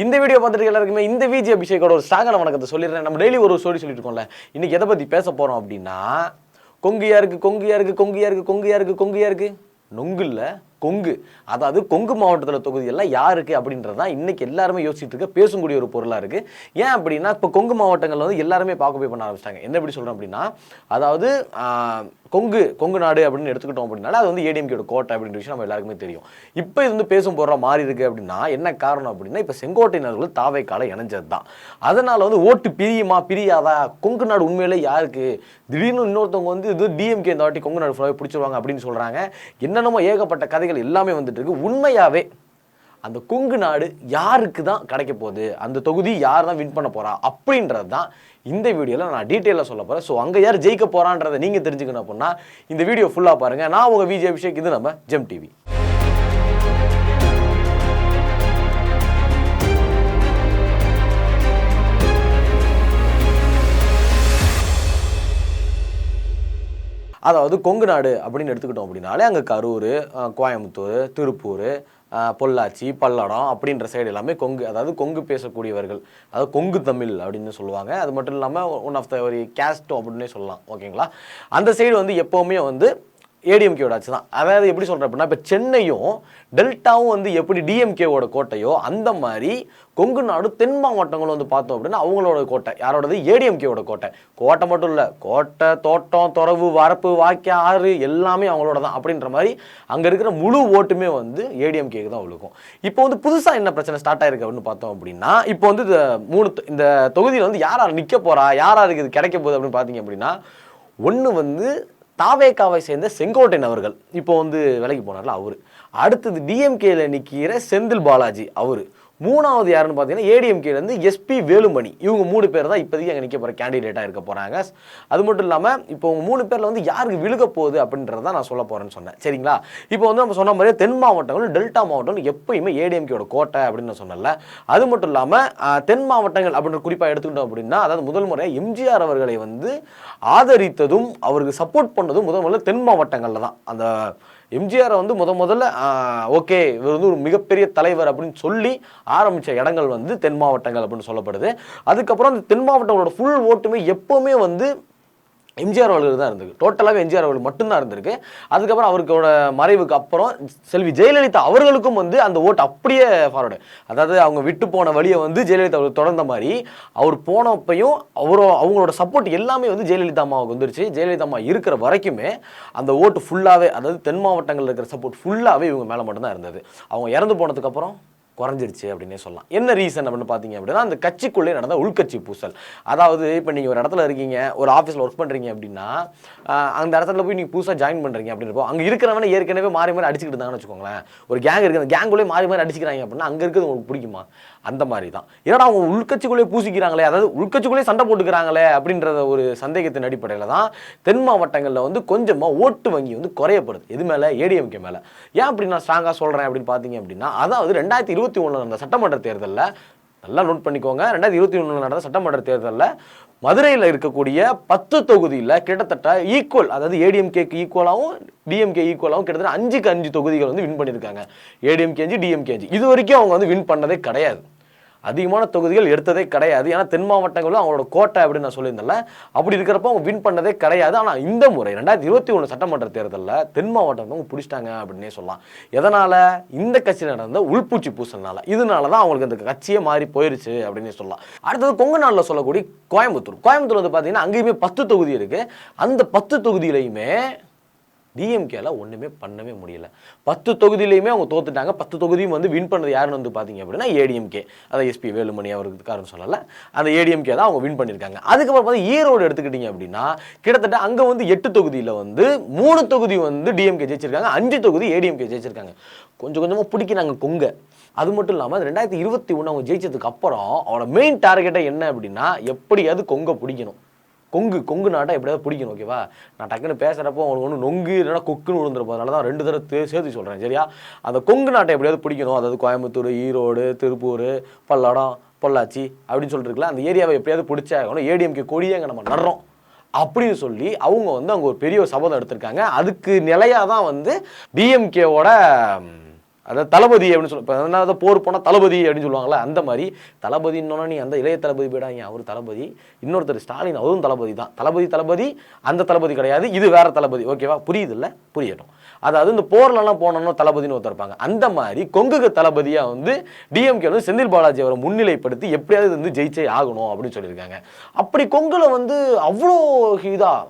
இந்த வீடியோ பார்த்துட்டு எல்லாருக்குமே இந்த விஜி அபிஷேகோட ஒரு ஸ்ட்ராங்கான வணக்கத்தை சொல்லிடுறேன். நம்ம டெய்லி ஒரு ஸ்டோரி சொல்லிட்டு இருக்கோம்ல, இன்னைக்கு எதை பற்றி பேச போகிறோம் அப்படின்னா, கொங்கு யாருக்கு நொங்கு இல்லை கொங்கு, அதாவது கொங்கு மாவட்டத்தில் தொகுதியெல்லாம் யாருக்கு அப்படின்றதான் இன்னைக்கு எல்லாருமே யோசிச்சுட்டு இருக்க பேசக்கூடிய ஒரு பொருளாக இருக்கு. ஏன் அப்படின்னா இப்போ கொங்கு மாவட்டங்கள் வந்து எல்லாருமே பார்க்க பண்ண ஆரம்பிச்சிட்டாங்க. என்ன எப்படி சொல்கிறோம் அப்படின்னா, அதாவது கொங்கு நாடு அப்படின்னு எடுத்துக்கிட்டோம் அப்படின்னால அது வந்து ஏடிஎம்கேட கோட்டை அப்படின்ற விஷயம் நம்ம எல்லாருக்குமே தெரியும். இப்போ இது வந்து பேசும் போடுற மாறி இருக்கு அப்படின்னா என்ன காரணம் அப்படின்னா, இப்போ செங்கோட்டையினர்கள் தாவேக்கால இணைஞ்சது தான். அதனால வந்து ஓட்டு பிரியாதா, கொங்கு நாடு உண்மையிலே யாருக்கு, திடீர்னு இன்னொருத்தவங்க வந்து இது டிஎம்கே இந்த வாட்டி கொங்கு நாடு ஃபுல்லாகவே பிடிச்சிருவாங்க அப்படின்னு சொல்றாங்க. என்னென்னமோ ஏகப்பட்ட கதைகள் எல்லாமே வந்துட்டு இருக்கு. உண்மையாவே அந்த கொங்கு நாடு யாருக்கு தான் கிடைக்க போகுது, அந்த தொகுதி யார் தான் வின் பண்ண போறா அப்படின்றது தான் இந்த வீடியோவில் நான் டீட்டெயிலாக சொல்ல போகிறேன். ஸோ அங்கே யார் ஜெயிக்க போகிறான்றதை நீங்கள் தெரிஞ்சுக்கணும் அப்படின்னா இந்த வீடியோ ஃபுல்லாக பாருங்கள். நான் உங்கள் விஜய் அபிஷேக், இது நம்ம ஜெம் டிவி. அதாவது கொங்கு நாடு அப்படின்னு எடுத்துக்கிட்டோம் அப்படின்னாலே அங்கே கரூர், கோயம்புத்தூர், திருப்பூர், பொள்ளாச்சி, பல்லடம் அப்படின்ற சைடு எல்லாமே கொங்கு, அதாவது கொங்கு பேசக்கூடியவர்கள், அதாவது கொங்கு தமிழ் அப்படின்னு சொல்லுவாங்க. அது மட்டும் இல்லாமல் ஒன் ஆஃப் த ஒரு கேஸ்ட் அப்படின்னே சொல்லலாம். ஓகேங்களா, அந்த சைடு வந்து எப்போவுமே வந்து ஏடிஎம்கேவோட ஆச்சு தான். அதாவது எப்படி சொல்கிறேன் அப்படின்னா, இப்போ சென்னையும் டெல்டாவும் வந்து எப்படி டிஎம்கேவோட கோட்டையோ அந்த மாதிரி கொங்கு நாடு தென் மாவட்டங்களும் வந்து பார்த்தோம் அப்படின்னா அவங்களோட கோட்டை யாரோடது, ஏடிஎம்கேவோட கோட்டை. கோட்டை மட்டும் இல்லை, கோட்டை, தோட்டம், துறவு, வரப்பு, வாக்கிய, ஆறு எல்லாமே அவங்களோட தான் அப்படின்ற மாதிரி அங்கே இருக்கிற முழு ஓட்டுமே வந்து ஏடிஎம்கேக்கு தான் விழுக்கும். இப்போ வந்து புதுசாக என்ன பிரச்சனை ஸ்டார்ட் ஆயிருக்கு அப்படின்னு பார்த்தோம் அப்படின்னா, இப்போ வந்து இந்த தொகுதியில் வந்து யார் நிற்க போகிறா, யாருக்கு இது கிடைக்க போகுது அப்படின்னு பார்த்தீங்க அப்படின்னா, ஒன்று வந்து தாவேக்காவை சேர்ந்த செங்கோட்டையன் அவர்கள் இப்போ வந்து விலைக்கு போனார்ல அவரு, அடுத்தது டிஎம்கேல நிற்கிற செந்தில் பாலாஜி அவரு, மூணாவது யாருன்னு பார்த்தீங்கன்னா ஏடிஎம்கேலேருந்து எஸ்பி வேலுமணி. இவங்க 3 பேர் தான் இப்போதைக்கு அங்கே நிற்க போகிற கேண்டிடேட்டாக இருக்க போகிறாங்க. அது மட்டும் இல்லாமல் இப்போ உங்கள் 3 பேரில் வந்து யாருக்கு விழுக போகுது அப்படின்றத நான் சொல்ல போகிறேன்னு சொன்னேன். சரிங்களா, இப்போ வந்து நம்ம சொன்ன மாதிரியே தென் மாவட்டங்கள் டெல்டா மாவட்டம் எப்பயுமே ஏடிஎம்கேயோட கோட்டை அப்படின்னு நான் சொன்னல. அது மட்டும் இல்லாமல் தென் மாவட்டங்கள் அப்படின்ற குறிப்பாக எடுத்துக்கிட்டோம் அப்படின்னா, அதாவது முதல் முறையாக எம்ஜிஆர் அவர்களை வந்து ஆதரித்ததும் அவருக்கு சப்போர்ட் பண்ணதும் முதல்ல தென் மாவட்டங்களில் தான். அந்த எம்ஜிஆரை வந்து முதல்ல ஓகே இவர் வந்து ஒரு மிகப்பெரிய தலைவர் அப்படின்னு சொல்லி ஆரம்பித்த இடங்கள் வந்து தென் மாவட்டங்கள் அப்படின்னு சொல்லப்படுது. அதுக்கப்புறம் அந்த தென் மாவட்டங்களோட ஃபுல் ஓட்டுமே எப்போவுமே வந்து எம்ஜிஆர் அவர்களுக்கு தான் இருந்திருக்கு. டோட்டலாகவே எம்ஜிஆர் அவர்கள் மட்டும்தான் இருந்திருக்கு. அதுக்கப்புறம் அவருக்கோட மறைவுக்கு அப்புறம் செல்வி ஜெயலலிதா அவர்களுக்கும் வந்து அந்த ஓட்டு அப்படியே ஃபார்வர்டு, அதாவது அவங்க விட்டு போன வழியை வந்து ஜெயலலிதா அவர்கள் தொடர்ந்த மாதிரி அவர் போனப்பையும் அவங்களோட சப்போர்ட் எல்லாமே வந்து ஜெயலலிதா அம்மாவுக்கு வந்துருச்சு. ஜெயலலிதா அம்மா இருக்கிற வரைக்குமே அந்த ஓட்டு ஃபுல்லாகவே, அதாவது தென் மாவட்டங்களில் இருக்கிற சப்போர்ட் ஃபுல்லாகவே இவங்க மேலே மட்டும்தான் இருந்தது. அவங்க இறந்து போனதுக்கப்புறம் குறைஞ்சிருச்சு அப்படின்னே சொல்லலாம். என்ன ரீசன் அப்படின்னு பார்த்தீங்க அப்படின்னா, அந்த கட்சிக்குள்ளே நடந்த உள்கட்சி பூசல். அதாவது இப்போ நீங்கள் ஒரு இடத்துல இருக்கீங்க, ஒரு ஆஃபீஸில் ஒர்க் பண்ணுறீங்க அப்படின்னா, அந்த இடத்துல போய் நீங்கள் புதுசாக ஜாயின் பண்ணுறீங்க அப்படின்றப்போ அங்கே இருக்கிறவன ஏற்கனவே மாறி அடிச்சுக்கிட்டு இருந்தாங்கன்னு வச்சுக்கோங்களேன். ஒரு கேங் இருக்குது, அந்த கேங்குள்ளே மாறி அடிச்சுக்கிறாங்க அப்படின்னா அங்கே இருக்கிறது உங்களுக்கு பிடிக்குமா? அந்த மாதிரி தான். ஏன்னா அவங்க உள்கட்சிக்குள்ளே பூசிக்கிறாங்களே, அதாவது உள்கட்சிக்குள்ளே சண்டை போட்டுக்கிறாங்களே அப்படின்றத ஒரு சந்தேகத்தின் அடிப்படையில் தான் தென் மாவட்டங்களில் வந்து கொஞ்சமாக ஓட்டு வங்கி வந்து குறையப்படுது. எது மேலே? ஏடிஎம்கே மேலே. ஏன் அப்படி நான் ஸ்ட்ராங்காக சொல்கிறேன் அப்படின்னு பார்த்தீங்க அப்படின்னா, அதாவது 2021 நடந்த சட்டமன்ற தேர்தலில் நல்லா நோட் பண்ணிக்கோங்க. 2021 நடந்த சட்டமன்ற தேர்தலில் மதுரையில் இருக்கக்கூடிய 10 தொகுதியில் கிட்டத்தட்ட ஈக்குவல், அதாவது ஏடிஎம்கேக்கு ஈக்குவலாகவும் டிஎம்கே ஈக்குவலாகவும் கிட்டத்தட்ட 5க்கு 5 தொகுதிகள் வந்து வின் பண்ணியிருக்காங்க. ஏடிஎம்கே 5, டிஎம்கே 5. இது வரைக்கும் அவங்க வந்து வின் பண்ணதே கிடையாது, அதிகமான தொகுதிகள் எடுத்ததே கிடையாது. ஏன்னா தென் மாவட்டங்களும் அவங்களோட கோட்டை அப்படின்னு நான் சொல்லியிருந்தேன்ல, அப்படி இருக்கிறப்ப அவங்க வின் பண்ணதே கிடையாது. ஆனால் இந்த முறை 2021 சட்டமன்ற தேர்தலில் தென் மாவட்டம் அவங்க பிடிச்சிட்டாங்க அப்படின்னே சொல்லலாம். எதனால்? இந்த கட்சியில் நடந்த உள்பூச்சி பூசல்னால. இதனால தான் அவங்களுக்கு அந்த கட்சியே மாறி போயிருச்சு அப்படின்னே சொல்லலாம். அடுத்தது கொங்கு நாட்டில் சொல்லக்கூடிய கோயம்புத்தூர் வந்து பார்த்தீங்கன்னா அங்கேயுமே 10 தொகுதி இருக்குது. அந்த 10 தொகுதியிலையுமே டிஎம்கேல ஒன்றுமே பண்ணவே முடியல. 10 தொகுதியிலையுமே அவங்க தோத்துட்டாங்க. 10 தொகுதியும் வந்து வின் பண்ணது யாருன்னு வந்து பார்த்தீங்க அப்படின்னா ஏடிஎம்கே, அதாவது எஸ்பி வேலுமணி அவருக்கு காரணம் சொல்லலை, அந்த ஏடிஎம்கே தான் அவங்க வின் பண்ணியிருக்காங்க. அதுக்கப்புறம் பார்த்து ஈரோடு எடுத்துக்கிட்டீங்க அப்படின்னா கிட்டத்தட்ட அங்கே வந்து 8 தொகுதியில் வந்து 3 தொகுதி வந்து டிஎம்கே ஜெயிச்சிருக்காங்க, 5 தொகுதி ஏடிஎம்கே ஜெயிச்சிருக்காங்க. கொஞ்சமாக பிடிக்கிறாங்க கொங்க. அது மட்டும் இல்லாமல் 2021 அவங்க ஜெயிச்சதுக்கு அப்புறம் அவரோட மெயின் டார்கெட்டை என்ன அப்படின்னா, எப்படியாவது கொங்க பிடிக்கணும், கொங்கு நாட்டை எப்படியாவது பிடிக்கணும். ஓகேவா, நான் டக்குன்னு பேசுகிறப்போ அவங்களுக்கு ஒன்று நொங்கு இல்லைனா கொக்குன்னு விழுந்துருப்போம். அதனால தான் 2 தடவை சேர்த்து சொல்கிறேன். சரியா, அந்த கொங்கு நாட்டை எப்படியாவது பிடிக்கணும், அதாவது கோயம்புத்தூர், ஈரோடு, திருப்பூர், பல்லடம், பொள்ளாச்சி அப்படின்னு சொல்லிட்டுருக்கலாம், அந்த ஏரியாவை எப்படியாவது பிடிச்சாகணும், ஏடிஎம்கே கொடியே அங்கே நம்ம நடுறோம் அப்படின்னு சொல்லி அவங்க வந்து அங்கே ஒரு பெரிய சபதம் எடுத்திருக்காங்க. அதுக்கு நிலையாக தான் வந்து டிஎம்கேவோட அதாவது தளபதி அப்படின்னு சொல்லி இப்போ என்ன போர் போனால் தளபதி அப்படின்னு சொல்லுவாங்களே அந்த மாதிரி தளபதினோன்னா நீ அந்த இளைய தளபதி போயிடாங்க அவர் தளபதி, இன்னொருத்தர் ஸ்டாலின் அவரும் தளபதி தான். தளபதி அந்த தளபதி கிடையாது, இது வேற தளபதி. ஓகேவா, புரியுது இல்லை? புரியட்டும். அதாவது இந்த போர்லலாம் போனோம்னா தளபதினு ஒருத்தருப்பாங்க. அந்த மாதிரி கொங்குக்கு தளபதியாக வந்து டிஎம்கே வந்து செந்தில் பாலாஜி அவரை முன்னிலைப்படுத்தி எப்படியாவது வந்து ஜெயிச்சே ஆகணும் அப்படின்னு சொல்லியிருக்காங்க. அப்படி கொங்குல வந்து அவ்வளோ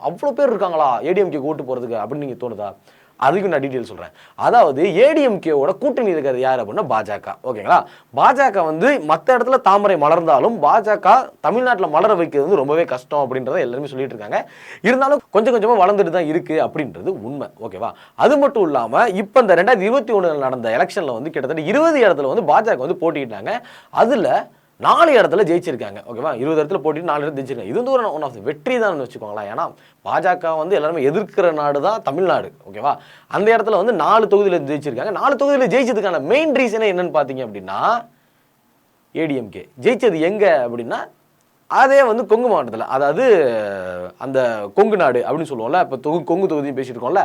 அவ்வளோ பேர் இருக்காங்களா ஏடிஎம்கே ஓட்டு போகிறதுக்கு அப்படின்னு நீங்கள் தோணுதா? அதுக்கு நான் டீட்டெயில் சொல்கிறேன். அதாவது ஏடிஎம்கேவோட கூட்டணி இருக்கிறது யார் அப்படின்னா பாஜக. ஓகேங்களா, பாஜக வந்து மற்ற இடத்துல தாமரை மலர்ந்தாலும் பாஜக தமிழ்நாட்டில் மலர வைக்கிறது வந்து ரொம்பவே கஷ்டம் அப்படின்றத எல்லாருமே சொல்லிட்டு இருக்காங்க. இருந்தாலும் கொஞ்சம் கொஞ்சமாக வளர்ந்துட்டு தான் இருக்குது அப்படின்றது உண்மை. ஓகேவா, அது மட்டும் இல்லாமல் இப்போ இந்த 2021 நடந்த எலெக்ஷனில் வந்து கிட்டத்தட்ட 20 இடத்துல வந்து பாஜக வந்து போட்டிக்கிட்டாங்க. அதில் 4 இடத்துல ஜெயிச்சிருக்காங்க. ஓகேவா, 20 இடத்துல போட்டிட்டு 4 இடத்துல ஜெயிச்சிருக்காங்க. இது வந்து ஒரு ஒன் ஆஃப் வெற்றி தான் வச்சுக்கோங்களேன். ஏன்னா பாஜக வந்து எல்லாருமே எதிர்க்கிற நாடு தான் தமிழ்நாடு. ஓகேவா, அந்த இடத்துல வந்து 4 தொகுதியில் ஜெயிச்சிருக்காங்க. 4 தொகுதியில் ஜெயிச்சதுக்கான மெயின் ரீசனே என்னன்னு பார்த்தீங்க அப்படின்னா ஏடிஎம்கே ஜெயிச்சது எங்கே அப்படின்னா அதே வந்து கொங்கு மாவட்டத்தில், அதாவது அந்த கொங்கு நாடு அப்படின்னு சொல்லுவோம்ல, இப்போ கொங்கு தொகுதியும் பேசியிருக்கோம்ல,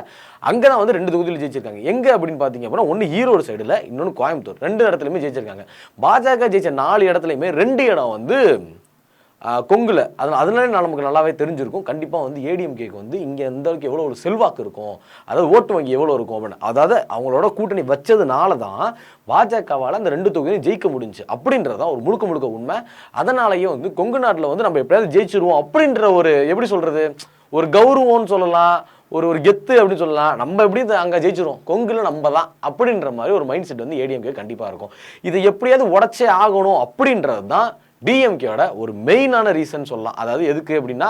அங்கே தான் வந்து 2 தொகுதியில் ஜெயிச்சிருக்காங்க. எங்கே அப்படின்னு பார்த்தீங்க அப்படின்னா ஒன்று ஈரோடு சைடில், இன்னொன்று கோயம்புத்தூர். 2 இடத்துலையுமே ஜெயிச்சிருக்காங்க. பாஜக ஜெயிச்ச 4 இடத்துலையுமே 2 இடம் வந்து கொங்குல. அதனால நமக்கு நல்லாவே தெரிஞ்சிருக்கும் கண்டிப்பாக வந்து ஏடிஎம்கேக்கு வந்து இங்கே எந்த அளவுக்கு எவ்வளோ ஒரு செல்வாக்கு இருக்கும், அதாவது ஓட்டு வங்கி எவ்வளோ இருக்கும் அப்படின்னு. அதாவது அவங்களோட கூட்டணி வச்சதுனால தான் பாஜகவால் அந்த 2 தொகுதியும் ஜெயிக்க முடிஞ்சு அப்படின்றதான் ஒரு முழுக்க உண்மை. அதனாலேயே வந்து கொங்கு நாட்டில் வந்து நம்ம எப்படியாவது ஜெயிச்சிருவோம் அப்படின்ற ஒரு எப்படி சொல்கிறது, ஒரு கௌரவம்னு சொல்லலாம், ஒரு கெத்து அப்படின்னு சொல்லலாம். நம்ம எப்படி அங்கே ஜெயிச்சிரும், கொங்குல நம்ம தான் அப்படின்ற மாதிரி ஒரு மைண்ட் செட் வந்து ஏடிஎம்கே கண்டிப்பாக இருக்கும். இதை எப்படியாவது உடச்சே ஆகணும் அப்படின்றது தான் டிஎம்கேயோட ஒரு மெயினான ரீசன் சொல்லலாம். அதாவது எதுக்கு அப்படின்னா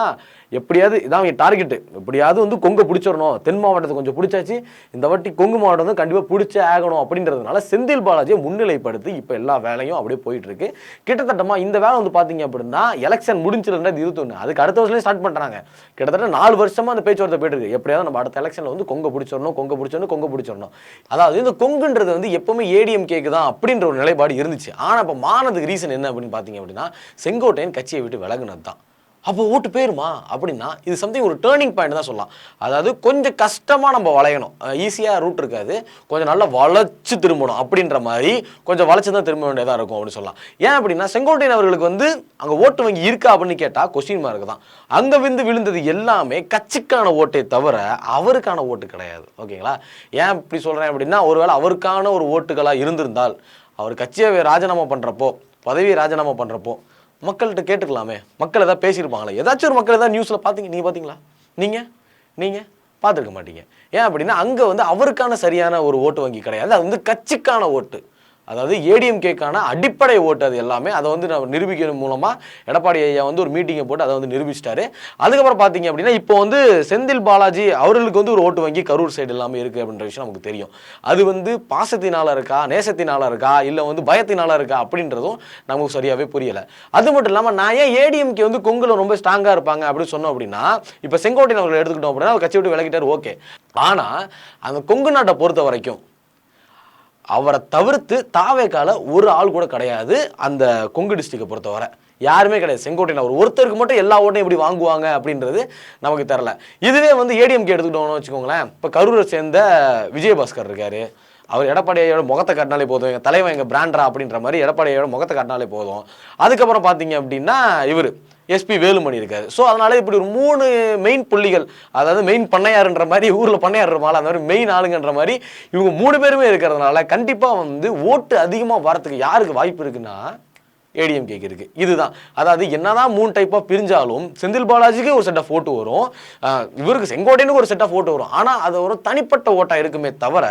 எப்படியாவது இதான் டார்கெட்டு, எப்படியாவது வந்து கொங்கை பிடிச்சிடணும். தென் மாவட்டத்தை கொஞ்சம் பிடிச்சாச்சு, இந்த வாட்டி கொங்கு மாவட்டம் வந்து கண்டிப்பாக பிடிச்சே ஆகணும் அப்படின்றதுனால செந்தில் பாலாஜியை முன்னிலைப்படுத்தி இப்போ எல்லா வேலையும் அப்படியே போயிட்டு இருக்கு. கிட்டத்தட்டமா இந்த வேலை வந்து பார்த்தீங்க அப்படின்னா எலெக்ஷன் முடிஞ்சு 2021 அதுக்கு அடுத்த வருஷத்துலேயே ஸ்டார்ட் பண்ணுறாங்க. கிட்டத்தட்ட 4 வருஷமா அந்த பேச்சுவார்த்தை போயிட்டு இருக்கு. எப்படியாவது நம்ம அடுத்த எலெக்ஷனில் வந்து கொங்கை பிடிச்சிடணும். அதாவது இந்த கொங்குன்றது வந்து எப்பவுமே ஏடிஎம்கேக்கு தான் அப்படின்ற ஒரு நிலைப்பாடு இருந்துச்சு. ஆனால் இப்போ மானதுக்கு ரீசன் என்ன அப்படின்னு பார்த்தீங்க அப்படின்னா செங்கோட்டையன் கட்சியை விட்டு விலகுனது தான். அப்போ ஓட்டு போயிருமா அப்படின்னா இது சம்திங் ஒரு டேர்னிங் பாயிண்ட் தான் சொல்லலாம். அதாவது கொஞ்சம் கஷ்டமாக நம்ம வளையணும், ஈஸியாக ரூட் இருக்காது, கொஞ்சம் நல்லா வளைச்சு திரும்பணும் அப்படின்ற மாதிரி கொஞ்சம் வளைச்சு தான் திரும்ப வேண்டியதாக இருக்கும் அப்படின்னு சொல்லலாம். ஏன் அப்படின்னா செங்கோட்டையன் அவர்களுக்கு வந்து அங்கே ஓட்டு வங்கி இருக்கா அப்படின்னு கேட்டால் கொஸ்டின் மார்க் தான். அங்கே விழுந்தது எல்லாமே கட்சிக்கான ஓட்டை தவிர அவருக்கான ஓட்டு கிடையாது. ஓகேங்களா, ஏன் இப்படி சொல்கிறேன் அப்படின்னா ஒருவேளை அவருக்கான ஒரு ஓட்டுகளாக இருந்திருந்தால் அவர் கட்சியை ராஜினாமா பண்ணுறப்போ, பதவியை ராஜினாமா பண்ணுறப்போ மக்கள்கிட்ட கேட்டுக்கலாமே, மக்கள் ஏதாவது பேசியிருப்பாங்களே, ஏதாச்சும் ஒரு மக்கள் ஏதாவது நியூஸில் பார்த்தீங்களா? நீங்கள் பார்த்துருக்க மாட்டீங்க. ஏன் அப்படின்னா அங்கே வந்து அவருக்கான சரியான ஒரு ஓட்டு வங்கி கிடையாது, அது வந்து கட்சிக்கான ஓட்டு, அதாவது ஏடிஎம்கேக்கான அடிப்படை ஓட்டு. அது எல்லாமே அதை வந்து நம்ம நிரூபிக்கிறது மூலமாக எடப்பாடி ஐயா வந்து ஒரு மீட்டிங்கை போட்டு அதை வந்து நிரூபிச்சிட்டாரு. அதுக்கப்புறம் பார்த்தீங்க அப்படின்னா இப்போ வந்து செந்தில் பாலாஜி அவர்களுக்கு வந்து ஒரு ஓட்டு வங்கி கரூர் சைடு எல்லாமே இருக்குது அப்படின்ற விஷயம் நமக்கு தெரியும். அது வந்து பாசத்தினால இருக்கா, நேசத்தினால இருக்கா, இல்லை வந்து பயத்தினால இருக்கா அப்படின்றதும் நமக்கு சரியாகவே புரியலை. அது மட்டும் இல்லாமல் நான் ஏன் ஏடிஎம்கே வந்து கொங்குல ரொம்ப ஸ்ட்ராங்காக இருப்பாங்க அப்படின்னு சொன்னோம் அப்படின்னா இப்போ செங்கோட்டையன் அவர்கள் எடுத்துக்கிட்டோம் அப்படின்னா அவர் கட்சி விட்டு விலகிட்டார். ஓகே, ஆனால் அந்த கொங்கு நாட்டை பொறுத்த வரைக்கும் அவரை தவிர்த்து தாவேக்கால ஒரு ஆள் கூட கிடையாது. அந்த கொங்கு டிஸ்ட்ரிக்டை பொறுத்தவரை யாருமே கிடையாது. செங்கோட்டையன் அவர் ஒருத்தருக்கு மட்டும் எல்லா ஓட்டையும் எப்படி வாங்குவாங்க அப்படின்றது நமக்கு தெரியல. இதுவே வந்து ஏடிஎம்கே எடுத்துக்கிட்டோம்னு வச்சுக்கோங்களேன், இப்போ கரூரை சேர்ந்த விஜயபாஸ்கர் இருக்காரு, அவர் எடப்பாடியோட முகத்தை காட்டினாலே போதும், எங்கள் தலைவன் எங்கள் பிராண்டரா அப்படின்ற மாதிரி எடப்பாடியோட முகத்தை காட்டினாலே போதும். அதுக்கப்புறம் பார்த்தீங்க அப்படின்னா இவர் எஸ்பி வேலுமணி இருக்காரு. ஸோ அதனால இப்படி ஒரு 3 மெயின் புள்ளிகள், அதாவது மெயின் பண்ணையாருன்ற மாதிரி ஊரில் பண்ணையார் இருப்பாங்க, அந்த மாதிரி மெயின் ஆளுங்கன்ற மாதிரி இவங்க 3 பேருமே இருக்கிறதுனால கண்டிப்பாக வந்து ஓட்டு அதிகமாக வரத்துக்கு யாருக்கு வாய்ப்பு இருக்குன்னா ஏடிஎம்கேக்கு இருக்கு. இதுதான், அதாவது என்னதான் 3 டைப்பாக பிரிஞ்சாலும் செந்தில் பாலாஜிக்கு ஒரு செட் ஆஃப் ஓட்டு வரும், இவருக்கு செங்கோட்டையனுக்கு ஒரு செட் ஆஃப் ஓட்டு வரும். ஆனால் அது ஒரு தனிப்பட்ட ஓட்டாக இருக்குமே தவிர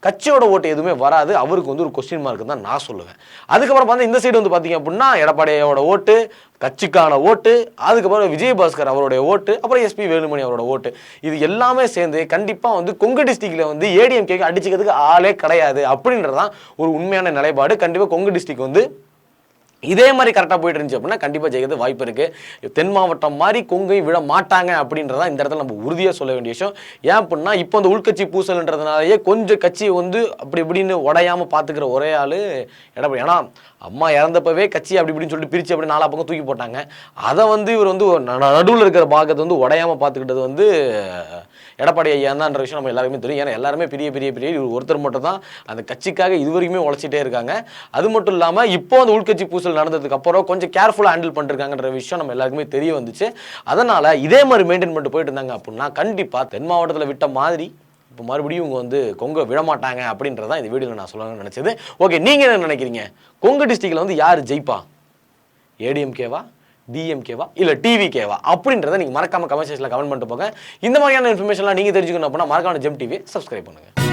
கட்சியோட ஓட்டு எதுவுமே வராது. அவருக்கு வந்து ஒரு கொஸ்டின் மார்க் தான் நான் சொல்லுவேன். அதுக்கப்புறம் பார்த்து இந்த சைடு வந்து பார்த்தீங்க அப்படின்னா எடப்பாடியோட ஓட்டு, கட்சிக்கான ஓட்டு, அதுக்கப்புறம் விஜயபாஸ்கர் அவருடைய ஓட்டு, அப்புறம் எஸ்பி வேலுமணி அவரோட ஓட்டு, இது எல்லாமே சேர்ந்து கண்டிப்பாக வந்து கொங்கு டிஸ்ட்ரிக்டில் வந்து ஏடிஎம்கேக்கு அடிச்சுக்கிறதுக்கு ஆளே கிடையாது அப்படின்றதான் ஒரு உண்மையான நிலைப்பாடு. கண்டிப்பாக கொங்கு டிஸ்ட்ரிக்ட் வந்து இதே மாதிரி கரெக்டாக போயிட்டு இருந்துச்சு அப்படின்னா கண்டிப்பாக ஜெயிக்கிறது வாய்ப்பு இருக்குது. தென் மாவட்டம் மாதிரி கொங்கை விட மாட்டாங்க அப்படின்றதான் இந்த இடத்துல நம்ம உறுதியாக சொல்ல வேண்டிய விஷயம். ஏன் அப்படின்னா இப்போ அந்த உள்கட்சி பூசல்ன்றதுனாலேயே கொஞ்சம் கட்சியை வந்து அப்படி இப்படின்னு உடையாமல் பார்த்துக்கிற ஒரே ஆள் எடப்பாடி. ஏன்னா அம்மா இறந்தப்பவே கட்சி அப்படி இப்படின்னு சொல்லிட்டு பிரித்து அப்படி 4 பக்கம் தூக்கி போட்டாங்க. அதை வந்து இவர் வந்து நடுவில் இருக்கிற பாகத்தை வந்து உடையாமல் பார்த்துக்கிட்டது வந்து எடப்பாடி ஐயா தான்ன்ற விஷயம் நம்ம எல்லாருமே தெரியும். ஏன்னா எல்லாருமே பெரிய பெரிய பெரிய இவர் ஒருத்தர் மட்டும் தான் அந்த கட்சிக்காக இது வரைக்குமே உழைச்சிட்டே இருக்காங்க. அது மட்டும் இல்லாமல் இப்போ அந்த உள்கட்சி பூசல் நடந்ததுக்கு அப்புறம் கொஞ்சம் கேர்ஃபுல்லாக ஹேண்டில் பண்ணிருக்காங்கன்ற விஷயம் நம்ம எல்லாருக்குமே தெரிய வந்துச்சு. அதனால் இதே மாதிரி மெயின்டைன் பண்ணிட்டு போயிட்டு இருந்தாங்க அப்படின்னா கண்டிப்பாக தென் மாவட்டத்தில் விட்ட மாதிரி இப்போ மறுபடியும் இவங்க வந்து கொங்கை விடமாட்டாங்க அப்படின்றதான் இந்த வீடியோவில் நான் சொல்லணும்னு நினச்சது. ஓகே, நீங்கள் என்ன நினைக்கிறீங்க? கொங்கு டிஸ்ட்ரிக்டில் வந்து யார் ஜெயிப்பா? ஏடிஎம்கேவா, டிஎம்கேவா, இல்லை டிவிகேவா அப்படின்றத நீங்கள் மறக்காம கமெண்ட் செக்ஷனில் கமெண்ட் பண்ணிட்டு போங்க. இந்த மாதிரியான இன்ஃபர்மேஷன்லாம் நீங்கள் தெரிஞ்சுக்கணும் அப்படின்னா மறக்காம ஜெம் டிவி சப்ஸ்கிரைப் பண்ணுங்கள்.